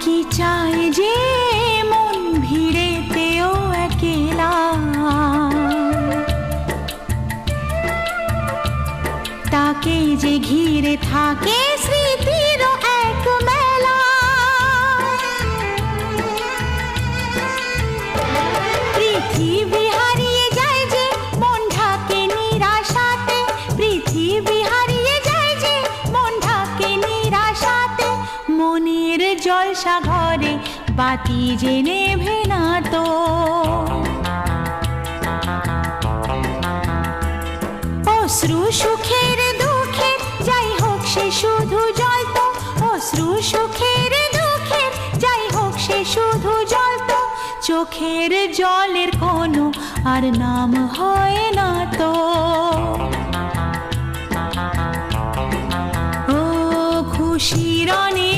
কি চায় যে মন ভিড়েতেও একেলা, তাকে যে ঘিরে থাকে স্মৃতির এক মেলা। পৃথিবী হারিয়ে যায় যে মন ঢাকে নিরাশাতে, পৃথিবী হারিয়ে যায় যে মন ঢাকে নিরাশাতে। মনের জলসা ঘরে বাতি যে নেভে না তো, অশ্রু সুখের দুঃখের যাই হোক সে শুধু জ্বলতো, অশ্রু সুখের দুঃখের যাই হোক সে শুধু জ্বলতো। চোখের জলের কোনো আর নাম হয় না তো। ও খুশির অনেক